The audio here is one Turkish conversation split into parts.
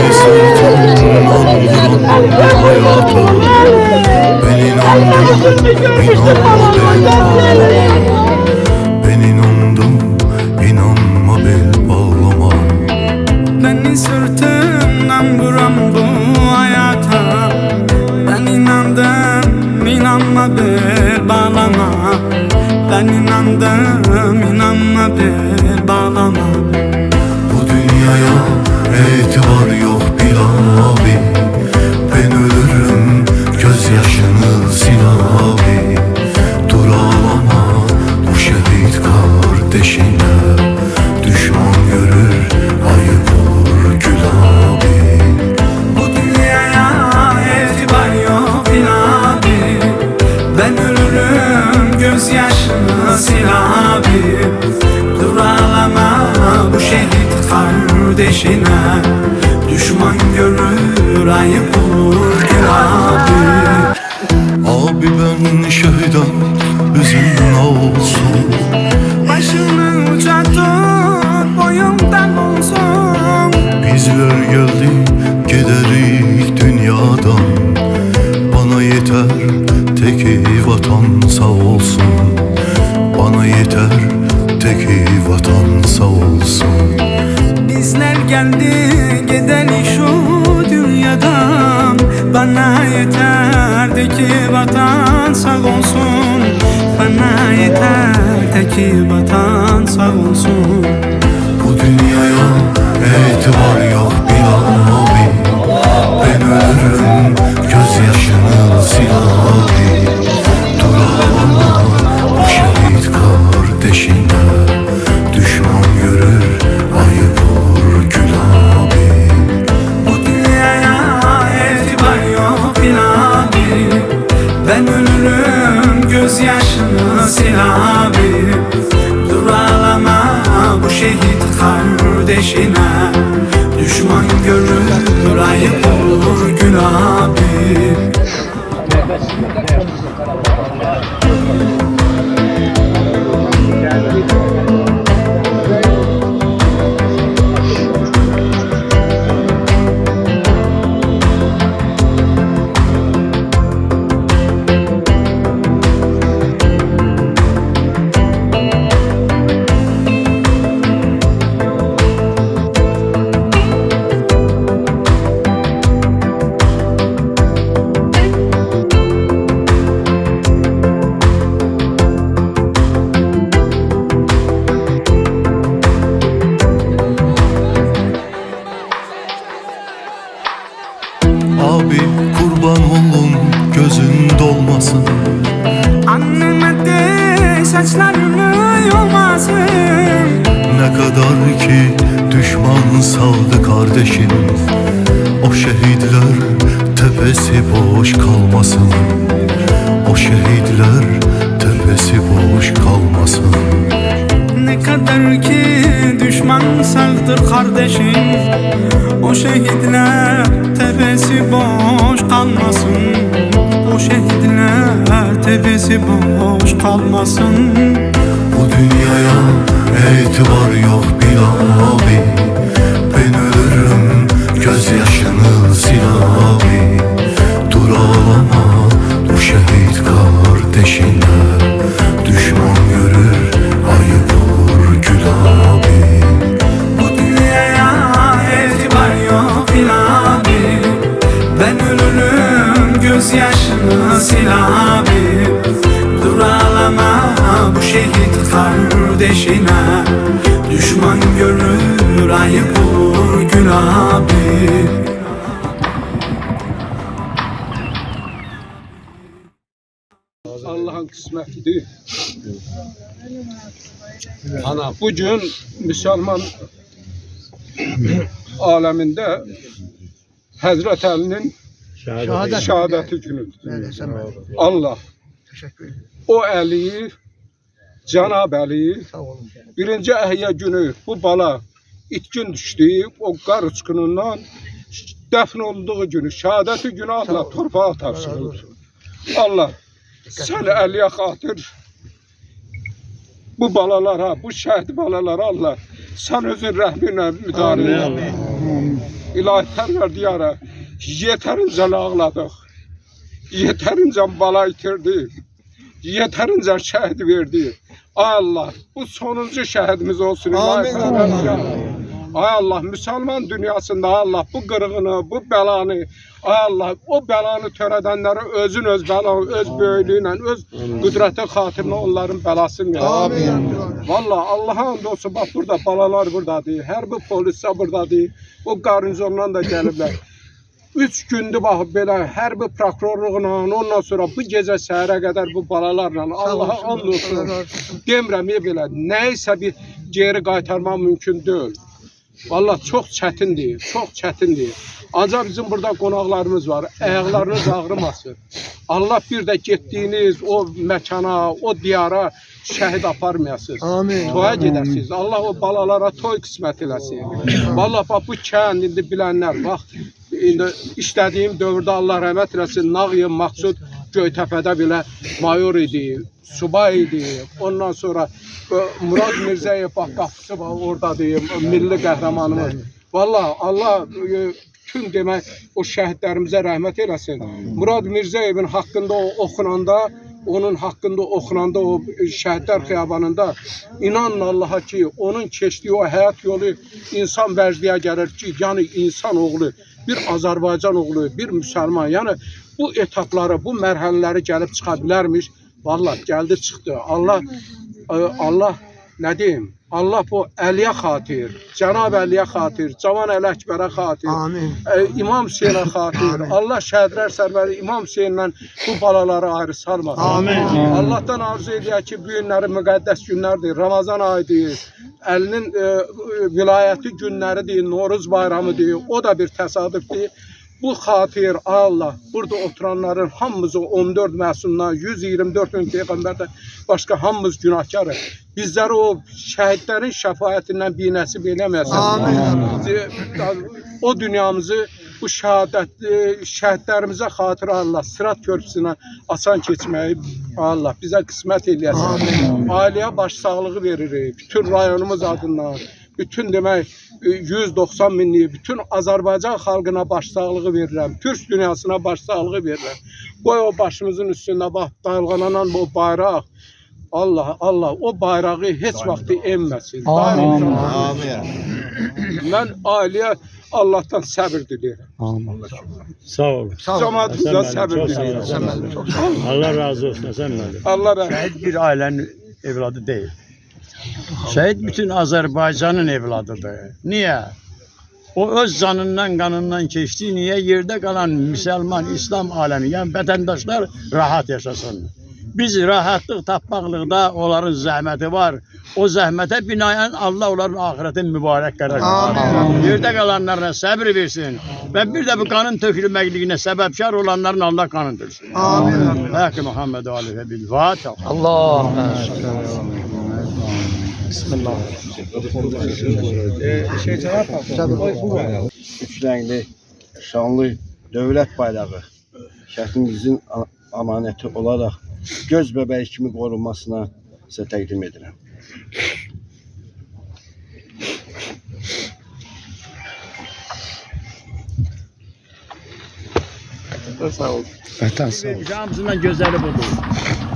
Beni sırtından vuran hayata, ben inandım, inanma bel bağlama. Ben inandım, inanma bel bağlama. Beni sırtından vuran bu hayata, ben inandım, inanma bel bağlama. Ben inandım, inanma bel bağlama. Bu dünyaya itibar yok bil abi. Ben ölürüm, gözyaşını sil abi. Dur ağlama bu şehit kardeşine. Düşman görür, ayıp olur gül abi. Bu dünyaya itibar yok bil abi. Ben ölürüm, gözyaşını sil abi. Dur ağlama bu şehit kardeşine. Düşman görür, ayıp olur gül abi. Abi ben şehiden üzün olsun. Başını uca tut, boyundan olsun. Bizler geldik giderik dünyadan. Bana yeter teki vatan sağ olsun. Bana yeter teki vatan sağ olsun. Bizler geldi gidelim şu dünyadan. Bana yeter ki vatan sağ olsun. Bana yeter ki vatan sağ olsun. Bu dünyaya itibar yok bil abi. Ben ölürüm, gözyaşını sil abi. Dur ağlama bu şehit kardeşine. Düşman görür, ayıp olur gül abi. Bu dünyaya itibar yok bil abi. Ben ölürüm, gözyaşını sil abi. Dur ağlama bu şehit kardeşine. Düşman görür, ayıp olur gül abi. Abi kurban olun gözün dolmasın. Anneme de saçlarımı yolmasın. Ne kadar ki düşman saldı kardeşim, o şehitler tepesi boş kalmasın. O şehitler tepesi boş kalmasın. Ne kadar ki düşman saldır kardeşim, o şehitler tepesi boş kalmasın. O şehitler tepesi boş kalmasın. Bu dünyaya itibar yok bil abi. Ben ölürüm, gözyaşını sil abi. Dur ağlama bu şehit kardeşine. Düşman görür, ayıp olur gül abi. Bu dünyaya itibar yok bil abi. Ben ölürüm, gözyaşını sil abi. Dur ağlama bu şehit kardeşine. Düşman görür, ayıp olur gül abi. Allah'ın kısmetidir. Ana bugün Müslüman aleminde Hazreti Ali'nin şehadeti günüdür. Allah o Ali'yi, Cenab-ı Ali'yi birinci Ehya günü bu bala itkin düştüğü o kar uçkunundan dəfn olduğu günü, şehadeti günü Allah torpağa tapşırır. Allah sen Ali'ye xatır bu balalara, bu şəhid balalara Allah sen özün rəhminlə müdarə et. İlahi Pərver diyarı, yeterince ağladık. Yeterince bala itirdik. Yeterince şəhid verdik. Ay Allah, bu sonuncu şəhidimiz olsun. İlahi Pərver diyarı. Ay Allah, Müslüman dünyasında Allah bu qırğını, bu belanı, ay Allah, o belanı törədənləri özün öz belanı, öz böyüklüyünlə, öz qüdrəti xatirinə onların belasını verir. Amin. Vallahi Allah'a and olsun, bak burada balalar buradadır, hərbi polislər buradadır, o qarnizondan da gəliblər. 3 gündür bax belə hərbi prokurorluğuna, ondan sonra bu gecə səhərə qədər bu balalarla Allah'a and olsun. Demirəm belə, nəysə bir geri qaytarmaq mümkün deyil. Vallahi çok çətindir, çok çətindir. Ancaq bizim burada qonaqlarımız var, ayaqlarınız ağrımasın. Allah bir də getdiyiniz o məkana, o diyara şəhid aparmayasınız. Amin. Toya gedəsiniz. Allah o balalara toy qismət eləsin. Vallahi bax bu kənd indi bilənlər, bax indi işlədiyim dövrdə Allah rəhmət eləsin, Nağıyev Maqsud Göytəpədə belə mayor idi, subay idi. Ondan sonra Murad Mirzəyev bax qapısı var oradadır, milli qəhrəmanımız. Vallahi Allah bütün demək o şəhidlərimizə rəhmət eləsin. Murad Mirzəyevin haqqında o oxunanda, onun haqqında oxunanda o şəhidlər xiyabanında inanın Allaha ki, onun keçdiyi o həyat yolu insan vəcdiyə gəlir ki, yəni insan oğlu, bir Azərbaycan oğlu, bir müsəlman, yəni bu etapları, bu mərhələləri gəlib çıxa bilərmiş. Vallahi gəldi çıxdı. Allah nə deyim? Allah bu Əliyə xatir, Cənab Əliyə xatir, Cavan Əli Əkbərə xatir, İmam Hüseynə xatir, Allah şəhidlər sərvəri İmam Hüseynlə bu balaları ayrı salmasın. Amin. Allah'tan arzu ediyor ki bu günləri müqəddəs günlərdir, Ramazan ayıdır, Əlinin vilayəti günləridir, Noruz bayramıdır, o da bir təsadüfdir. Bu xatir Allah burada oturanların hamımızı 14 məsumdan 124 ön peyğəmbərdən başqa hamımız günahkarıq. Bizləri o şəhidlərin şəfaətindən bir nəsib eləməsin. Amin. O dünyamızı bu şəhidlərimizə xatir Allah Sırat körpüsünə asan keçməyi Allah bizə qismət eləyəsin. Ailəyə başsağlığı veririk. Bütün rayonumuz adından. Bütün demək 190 minlik bütün Azərbaycan xalqına başsağlığı verirəm. Türk dünyasına başsağlığı verirəm. Qoy o başımızın üstündə bax dalğalanan bu bayraq. Allah o bayrağı heç vaxt enməsin. Amin. Mən ailəyə Allah'tan səbir diləyirəm. Sağ ol. Cəmaatımıza səbir diləyirəm. Allah razı olsun senden. Allah razı olsun. Şehit bir ailenin evladı değil. Şehit bütün Azerbaycan'ın evladıdır. Niye? O öz canından kanından geçti. Niye? Yerde kalan Müslüman, İslam alemi, yani vatandaşlar rahat yaşasın. Biz rahatlık tapmaklıkta onların zahmeti var. O zahmete binaen Allah onların ahiretin mübarek karar. Yerde kalanlarına sabır versin. Ve bir de bu kanın tökülmekliğine sebepkar olanların Allah kanın töksün. Amin. Hakkı Muhammed Ali ve bil Fatiha. Allah. Bismillah. Üç renkli, şanlı devlet bayrağı şəhidimizin amaneti olarak göz bebeği kimi korunmasına size təqdim edirəm. Vatan sağ olsun. Camsından gözleri budur.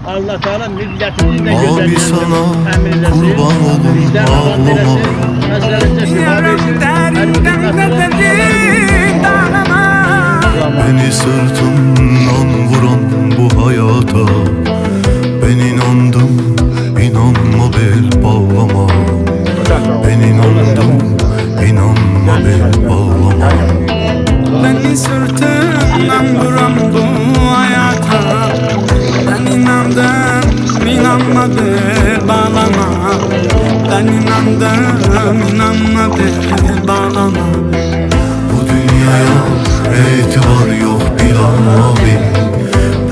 Allah Teala milletimizin de Abi güzelliğini sana emin eylesin. kurban oldum Bizden avan ağlama. eylesin. Gözlerince şifa versin. Beni sırtımdan vuran bu hayata ben inandım, inanma bel bağlama. Ben inandım, inanma bel bağlama. Beni sırtından vuran bu hayata ben inandım, inanmadım bağlama. Ben inandım, inanmadım bağlama. Bu dünyaya etibar yok bir abi.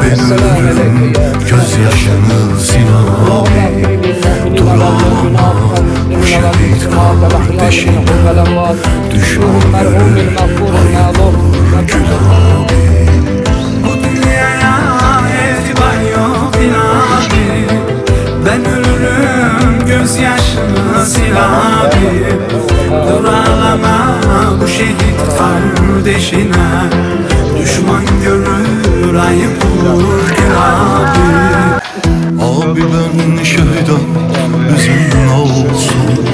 Ben ölürüm gözyaşını sil abi. Dur ağlama bu şehit kardeşine. Düşman görür hayır gül abi. Bu dünyaya etibar yok abi. Ben ölürüm gözyaşını sil abi. Dur ağlama bu şehit kardeşine. Düşman görür ayıp olur abi. Abi ben şehidem, üzüm olsun.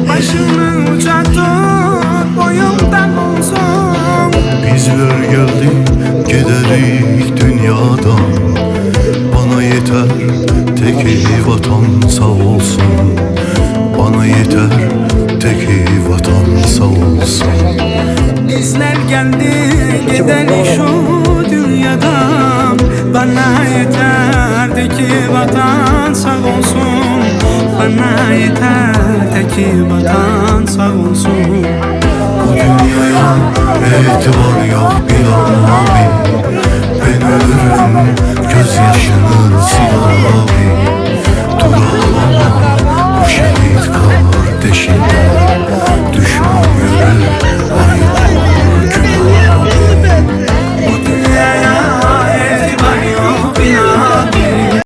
Başını uca tut, boyundan olsun. Bizler geldik, giderik dünyadan. Bana yeter, tek vatan sağ olsun. Bana yeter, tek vatan sağ olsun. Bizler geldi giderik şu dünyadan. Bana yeter de ki vatan sağ olsun. Bana yeter de ki vatan sağ olsun. Bu dünyaya etibar yok Bilal abi.